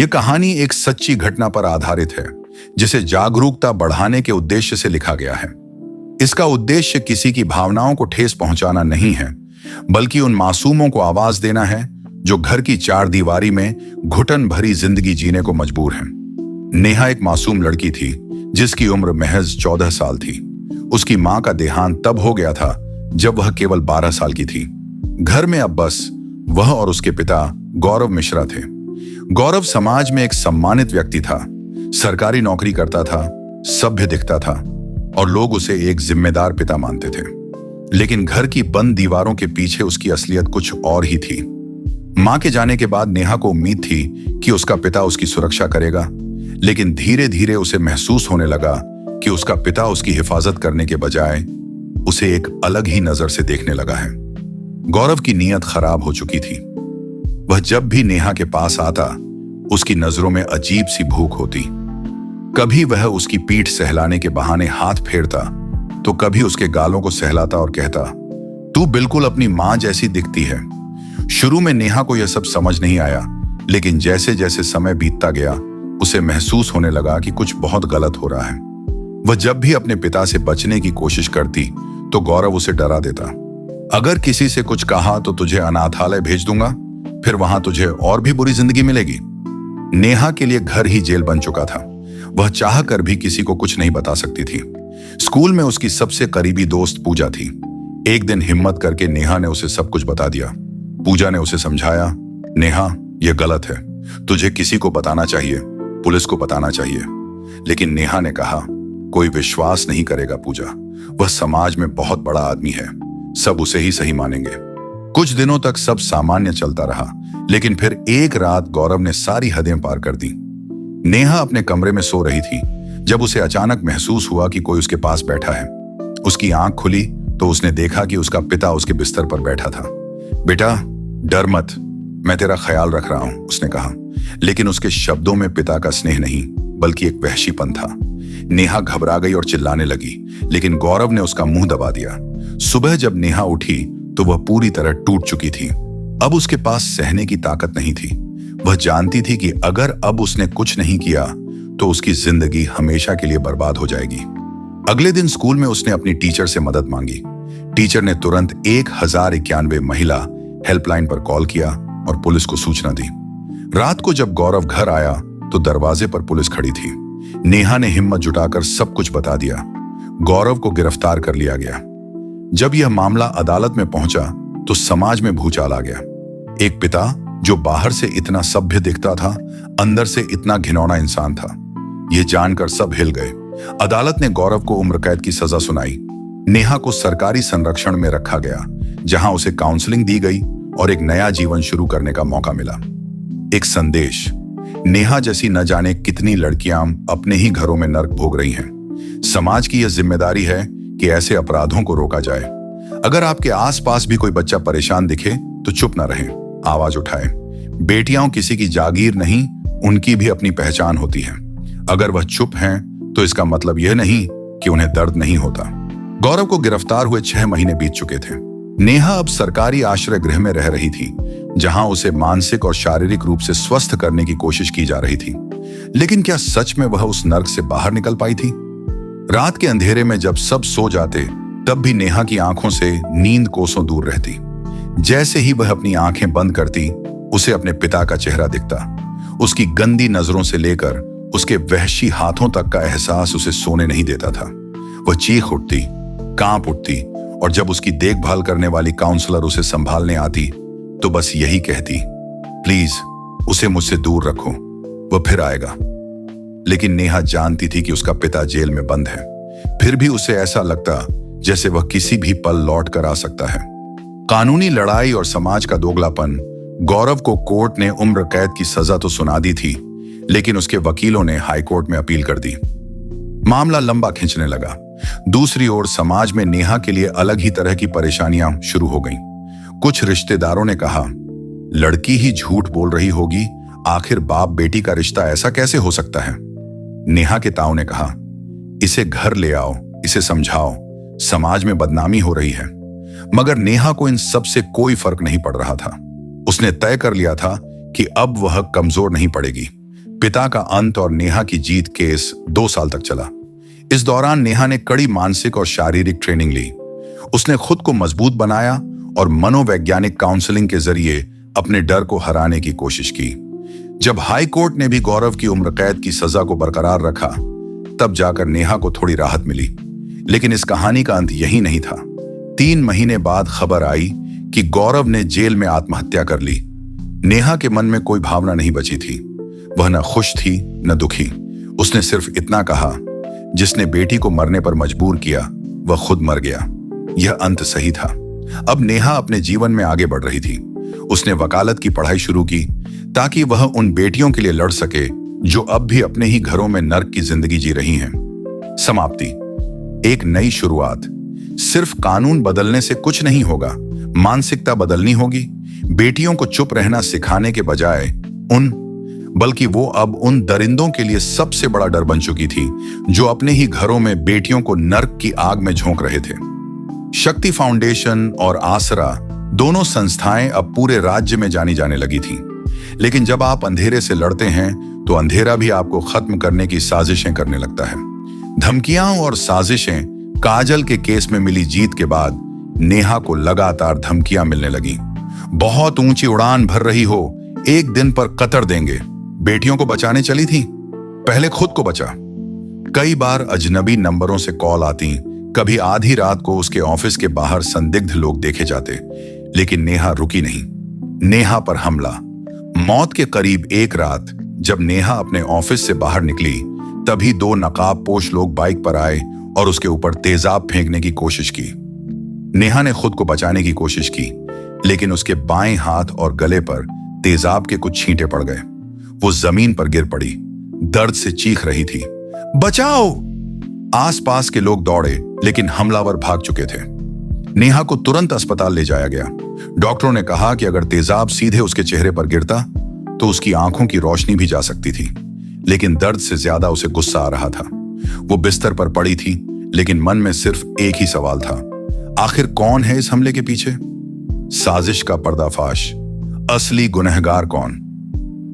यह कहानी एक सच्ची घटना पर आधारित है जिसे जागरूकता बढ़ाने के उद्देश्य से लिखा गया है। इसका उद्देश्य किसी की भावनाओं को ठेस पहुंचाना नहीं है, बल्कि उन मासूमों को आवाज देना है जो घर की चार दीवारी में घुटन भरी जिंदगी जीने को मजबूर हैं। नेहा एक मासूम लड़की थी जिसकी उम्र महज 14 साल थी। उसकी मां का देहांत तब हो गया था जब वह केवल 12 साल की थी। घर में अब बस वह और उसके पिता गौरव मिश्रा थे। गौरव समाज में एक सम्मानित व्यक्ति था, सरकारी नौकरी करता था, सभ्य दिखता था और लोग उसे एक जिम्मेदार पिता मानते थे। लेकिन घर की बंद दीवारों के पीछे उसकी असलियत कुछ और ही थी। मां के जाने के बाद नेहा को उम्मीद थी कि उसका पिता उसकी सुरक्षा करेगा, लेकिन धीरे धीरे उसे महसूस होने लगा कि उसका पिता उसकी हिफाजत करने के बजाय उसे एक अलग ही नजर से देखने लगा है। गौरव की नीयत खराब हो चुकी थी। वह जब भी नेहा के पास आता, उसकी नजरों में अजीब सी भूख होती। कभी वह उसकी पीठ सहलाने के बहाने हाथ फेरता, तो कभी उसके गालों को सहलाता और कहता, तू बिल्कुल अपनी मां जैसी दिखती है। शुरू में नेहा को यह सब समझ नहीं आया, लेकिन जैसे जैसे समय बीतता गया, उसे महसूस होने लगा कि कुछ बहुत गलत हो रहा है। वह जब भी अपने पिता से बचने की कोशिश करती, तो गौरव उसे डरा देता। अगर किसी से कुछ कहा तो तुझे अनाथालय भेज दूंगा, फिर वहां तुझे और भी बुरी जिंदगी मिलेगी। नेहा के लिए घर ही जेल बन चुका था। वह चाह कर भी किसी को कुछ नहीं बता सकती थी। स्कूल में उसकी सबसे करीबी दोस्त पूजा थी। एक दिन हिम्मत करके नेहा ने उसे सब कुछ बता दिया। पूजा ने उसे समझाया, नेहा यह गलत है, तुझे किसी को बताना चाहिए, पुलिस को बताना चाहिए। लेकिन नेहा ने कहा, कोई विश्वास नहीं करेगा पूजा, वह समाज में बहुत बड़ा आदमी है, सब उसे ही सही मानेंगे। कुछ दिनों तक सब सामान्य चलता रहा, लेकिन फिर एक रात गौरव ने सारी हदें पार कर दी। नेहा अपने कमरे में सो रही थी जब उसे अचानक महसूस हुआ कि कोई उसके पास बैठा है। उसकी आंख खुली तो उसने देखा कि उसका पिता उसके बिस्तर पर बैठा था। बेटा डर मत, मैं तेरा ख्याल रख रहा हूं, उसने कहा। लेकिन उसके शब्दों में पिता का स्नेह नहीं, बल्कि एक वहशीपन था। नेहा घबरा गई और चिल्लाने लगी, लेकिन गौरव ने उसका मुंह दबा दिया। सुबह जब नेहा उठी तो वह पूरी तरह टूट चुकी थी। अब उसके पास सहने की ताकत नहीं थी। वह जानती थी कि अगर अब उसने कुछ नहीं किया तो उसकी जिंदगी हमेशा के लिए बर्बाद हो जाएगी। अगले दिन स्कूल में उसने अपनी टीचर से मदद मांगी। टीचर ने तुरंत 1091 महिला हेल्पलाइन पर कॉल किया और पुलिस को सूचना दी। रात को जब गौरव घर आया तो दरवाजे पर पुलिस खड़ी थी। नेहा ने हिम्मत जुटाकर सब कुछ बता दिया। गौरव को गिरफ्तार कर लिया गया। जब यह मामला अदालत में पहुंचा तो समाज में भूचाल आ गया। एक पिता जो बाहर से इतना सभ्य दिखता था, अंदर से इतना घिनौना इंसान था। यह जानकर सब हिल गए। अदालत ने गौरव को उम्र कैद की सजा सुनाई। नेहा को सरकारी संरक्षण में रखा गया, जहां उसे काउंसलिंग दी गई और एक नया जीवन शुरू करने का मौका मिला। एक संदेश, नेहा जैसी न जाने कितनी लड़कियां अपने ही घरों में नर्क भोग रही हैं। समाज की यह जिम्मेदारी है कि ऐसे अपराधों को रोका जाए। अगर आपके आसपास भी कोई बच्चा परेशान दिखे तो चुप न रहें, आवाज उठाएं। बेटियां किसी की जागीर नहीं, उनकी भी अपनी पहचान होती है। अगर वह चुप हैं तो इसका मतलब यह नहीं कि उन्हें दर्द नहीं होता। गौरव को गिरफ्तार हुए 6 महीने बीत चुके थे। नेहा अब सरकारी आश्रय गृह में रह रही थी, जहां उसे मानसिक और शारीरिक रूप से स्वस्थ करने की कोशिश की जा रही थी। लेकिन क्या सच में वह उस नर्क से बाहर निकल पाई थी? रात के अंधेरे में जब सब सो जाते, तब भी नेहा की आंखों से नींद कोसों दूर रहती। जैसे ही वह अपनी आंखें बंद करती, उसे अपने पिता का चेहरा दिखता। उसकी गंदी नजरों से लेकर उसके वहशी हाथों तक का एहसास उसे सोने नहीं देता था। वह चीख उठती, कांप उठती और जब उसकी देखभाल करने वाली काउंसलर उसे संभालने आती तो बस यही कहती, प्लीज उसे मुझसे दूर रखो, वह फिर आएगा। लेकिन नेहा जानती थी कि उसका पिता जेल में बंद है। फिर भी उसे ऐसा लगता जैसे वह किसी भी पल लौट कर आ सकता है। कानूनी लड़ाई और समाज का दोगलापन। गौरव को कोर्ट ने उम्र कैद की सजा तो सुना दी थी, लेकिन उसके वकीलों ने हाईकोर्ट में अपील कर दी। मामला लंबा खिंचने लगा। दूसरी ओर समाज में नेहा के लिए अलग ही तरह की परेशानियां शुरू हो गईं। कुछ रिश्तेदारों ने कहा, लड़की ही झूठ बोल रही होगी, आखिर बाप बेटी का रिश्ता ऐसा कैसे हो सकता है? नेहा के ताऊ ने कहा, इसे घर ले आओ, इसे समझाओ, समाज में बदनामी हो रही है। मगर नेहा को इन सब से कोई फर्क नहीं पड़ रहा था। उसने तय कर लिया था कि अब वह कमजोर नहीं पड़ेगी। पिता का अंत और नेहा की जीत केस 2 साल तक चला। इस दौरान नेहा ने कड़ी मानसिक और शारीरिक ट्रेनिंग ली। उसने खुद को मजबूत बनाया और मनोवैज्ञानिक काउंसलिंग के जरिए अपने डर को हराने की कोशिश की। जब हाई कोर्ट ने भी गौरव की उम्र कैद की सजा को बरकरार रखा, तब जाकर नेहा को थोड़ी राहत मिली। लेकिन इस कहानी का अंत यही नहीं था। 3 महीने बाद खबर आई कि गौरव ने जेल में आत्महत्या कर ली। नेहा के मन में कोई भावना नहीं बची थी। वह न खुश थी न दुखी। उसने सिर्फ इतना कहा, जिसने बेटी को मरने पर मजबूर किया वह खुद मर गया। यह अंत सही था। अब नेहा अपने जीवन में आगे बढ़ रही थी। उसने वकालत की पढ़ाई शुरू की ताकि वह उन बेटियों के लिए लड़ सके जो अब भी अपने ही घरों में नर्क की जिंदगी जी रही हैं। समाप्ति, एक नई शुरुआत। सिर्फ कानून बदलने से कुछ नहीं होगा, मानसिकता बदलनी होगी। बेटियों को चुप रहना सिखाने के बजाय बल्कि वो अब उन दरिंदों के लिए सबसे बड़ा डर बन चुकी थी जो अपने ही घरों में बेटियों को नर्क की आग में झोंक रहे थे। शक्ति फाउंडेशन और आसरा दोनों संस्थाएं अब पूरे राज्य में जानी जाने लगी थीं। लेकिन जब आप अंधेरे से लड़ते हैं तो अंधेरा भी आपको खत्म करने की साजिशें करने लगता है। धमकियां और साजिशें। काजल के केस में मिली जीत के बाद नेहा को लगातार धमकियां मिलने लगी। बहुत ऊंची उड़ान भर रही हो, एक दिन पर कतर देंगे। बेटियों को बचाने चली थी, पहले खुद को बचा। कई बार अजनबी नंबरों से कॉल आती। कभी आधी रात को उसके ऑफिस के बाहर संदिग्ध लोग देखे जाते। लेकिन नेहा रुकी नहीं। नेहा पर हमला। मौत के करीब एक रात जब नेहा अपने ऑफिस से बाहर निकली, तभी 2 नकाबपोश लोग बाइक पर आए और उसके ऊपर तेजाब फेंकने की कोशिश की। नेहा ने खुद को बचाने की कोशिश की, लेकिन उसके बाएं हाथ और गले पर तेजाब के कुछ छींटे पड़ गए। वो जमीन पर गिर पड़ी, दर्द से चीख रही थी, बचाओ। आसपास के लोग दौड़े, लेकिन हमलावर भाग चुके थे। नेहा को तुरंत अस्पताल ले जाया गया। डॉक्टरों ने कहा कि अगर तेजाब सीधे उसके चेहरे पर गिरता तो उसकी आंखों की रोशनी भी जा सकती थी। लेकिन दर्द से ज्यादा उसे गुस्सा आ रहा था। वो बिस्तर पर पड़ी थी, लेकिन मन में सिर्फ एक ही सवाल था, आखिर कौन है इस हमले के पीछे? साजिश का पर्दाफाश। असली गुनहगार कौन?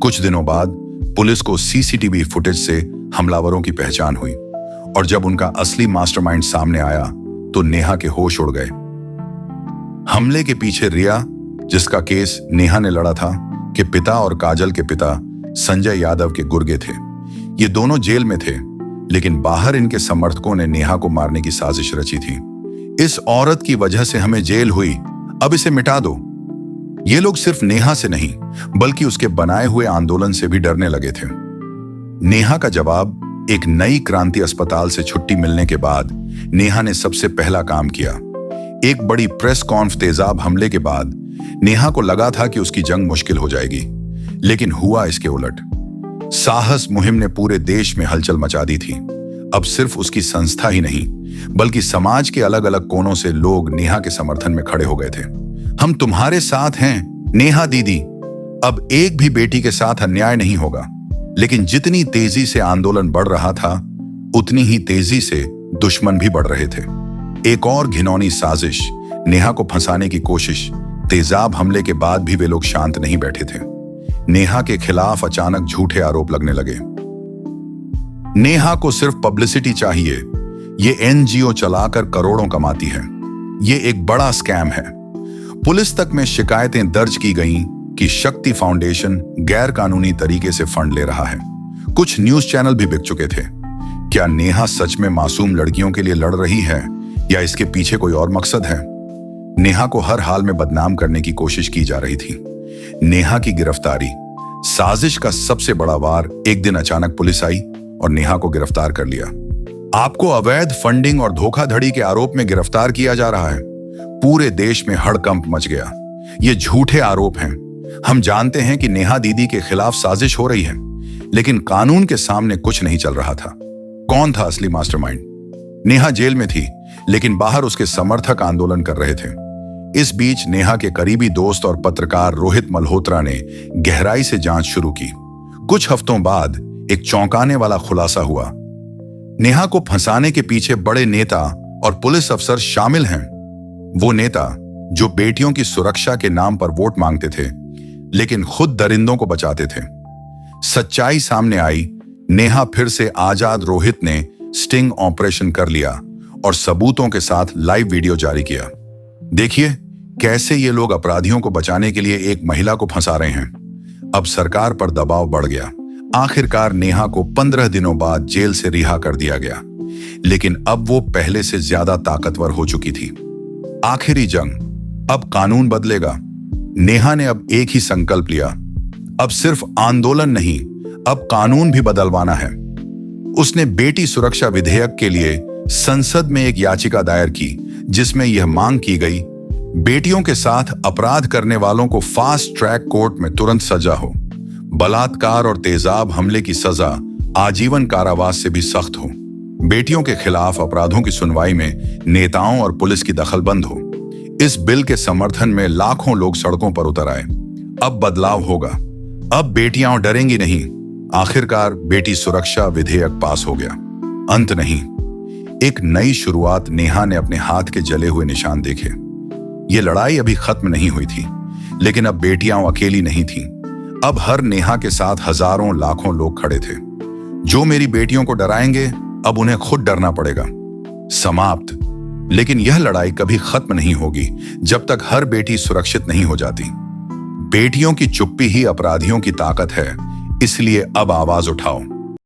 कुछ दिनों बाद पुलिस को सीसीटीवी फुटेज से हमलावरों की पहचान हुई और जब उनका असली मास्टरमाइंड सामने आया तो नेहा के होश उड़ गए। हमले के पीछे रिया, जिसका केस नेहा ने लड़ा था, के पिता और काजल के पिता संजय यादव के गुर्गे थे। ये दोनों जेल में थे, लेकिन बाहर इनके समर्थकों ने नेहा को मारने की साजिश रची थी। इस औरत की वजह से हमें जेल हुई, अब इसे मिटा दो। ये लोग सिर्फ नेहा से नहीं, बल्कि उसके बनाए हुए आंदोलन से भी डरने लगे थे। नेहा का जवाब, एक नई क्रांति। अस्पताल से छुट्टी मिलने के बाद नेहा ने सबसे पहला काम किया। एक बड़ी प्रेस कॉन्फ। तेजाब हमले के बाद नेहा को लगा था कि उसकी जंग मुश्किल हो जाएगी, लेकिन हुआ इसके उलट। साहस मुहिम ने पूरे देश में हलचल मचा दी थी। अब सिर्फ उसकी संस्था ही नहीं, बल्कि समाज के अलग अलग कोनों से लोग नेहा के समर्थन में खड़े हो गए थे। हम तुम्हारे साथ हैं नेहा दीदी, अब एक भी बेटी के साथ अन्याय नहीं होगा। लेकिन जितनी तेजी से आंदोलन बढ़ रहा था, उतनी ही तेजी से दुश्मन भी बढ़ रहे थे। एक और घिनौनी साजिश, नेहा को फंसाने की कोशिश। तेजाब हमले के बाद भी वे लोग शांत नहीं बैठे थे। नेहा के खिलाफ अचानक झूठे आरोप लगने लगे। नेहा को सिर्फ पब्लिसिटी चाहिए, ये एनजीओ चलाकर करोड़ों कमाती है, ये एक बड़ा स्कैम है। पुलिस तक में शिकायतें दर्ज की गईं कि शक्ति फाउंडेशन गैर कानूनी तरीके से फंड ले रहा है। कुछ न्यूज चैनल भी बिक चुके थे। क्या नेहा सच में मासूम लड़कियों के लिए लड़ रही है या इसके पीछे कोई और मकसद है? नेहा को हर हाल में बदनाम करने की कोशिश की जा रही थी। नेहा की गिरफ्तारी, साजिश का सबसे बड़ा वार। एक दिन अचानक पुलिस आई और नेहा को गिरफ्तार कर लिया। आपको अवैध फंडिंग और धोखाधड़ी के आरोप में गिरफ्तार किया जा रहा है। पूरे देश में हड़कंप मच गया। ये झूठे आरोप हैं। हम जानते हैं कि नेहा दीदी के खिलाफ साजिश हो रही है, लेकिन कानून के सामने कुछ नहीं चल रहा था। कौन था असली मास्टरमाइंड? नेहा जेल में थी, लेकिन बाहर उसके समर्थक आंदोलन कर रहे थे। इस बीच नेहा के करीबी दोस्त और पत्रकार रोहित मल्होत्रा ने गहराई से जांच शुरू की। कुछ हफ्तों बाद एक चौंकाने वाला खुलासा हुआ। नेहा को फंसाने के पीछे बड़े नेता और पुलिस अफसर शामिल हैं। वो नेता जो बेटियों की सुरक्षा के नाम पर वोट मांगते थे, लेकिन खुद दरिंदों को बचाते थे। सच्चाई सामने आई। नेहा फिर से आजाद रोहित ने स्टिंग ऑपरेशन कर लिया और सबूतों के साथ लाइव वीडियो जारी किया। देखिए कैसे ये लोग अपराधियों को बचाने के लिए एक महिला को फंसा रहे हैं। अब सरकार पर दबाव बढ़ गया। आखिरकार नेहा को 15 दिनों बाद जेल से रिहा कर दिया गया, लेकिन अब वो पहले से ज्यादा ताकतवर हो चुकी थी। आखिरी जंग, अब कानून बदलेगा। नेहा ने अब एक ही संकल्प लिया, अब सिर्फ आंदोलन नहीं, अब कानून भी बदलवाना है। उसने बेटी सुरक्षा विधेयक के लिए संसद में एक याचिका दायर की, जिसमें यह मांग की गई बेटियों के साथ अपराध करने वालों को फास्ट ट्रैक कोर्ट में तुरंत सजा हो, बलात्कार और तेजाब हमले की सजा आजीवन कारावास से भी सख्त हो, बेटियों के खिलाफ अपराधों की सुनवाई में नेताओं और पुलिस की दखल बंद हो। इस बिल के समर्थन में लाखों लोग सड़कों पर उतर आए। अब बदलाव होगा, अब बेटियां डरेंगी नहीं। आखिरकार बेटी सुरक्षा विधेयक पास हो गया। अंत नहीं, एक नई शुरुआत। नेहा ने अपने हाथ के जले हुए निशान देखे। ये लड़ाई अभी खत्म नहीं हुई थी, लेकिन अब बेटियां अकेली नहीं थीं। अब हर नेहा के साथ हजारों लाखों लोग खड़े थे। जो मेरी बेटियों को डराएंगे, अब उन्हें खुद डरना पड़ेगा। समाप्त। लेकिन यह लड़ाई कभी खत्म नहीं होगी जब तक हर बेटी सुरक्षित नहीं हो जाती। बेटियों की चुप्पी ही अपराधियों की ताकत है, इसलिए अब आवाज उठाओ।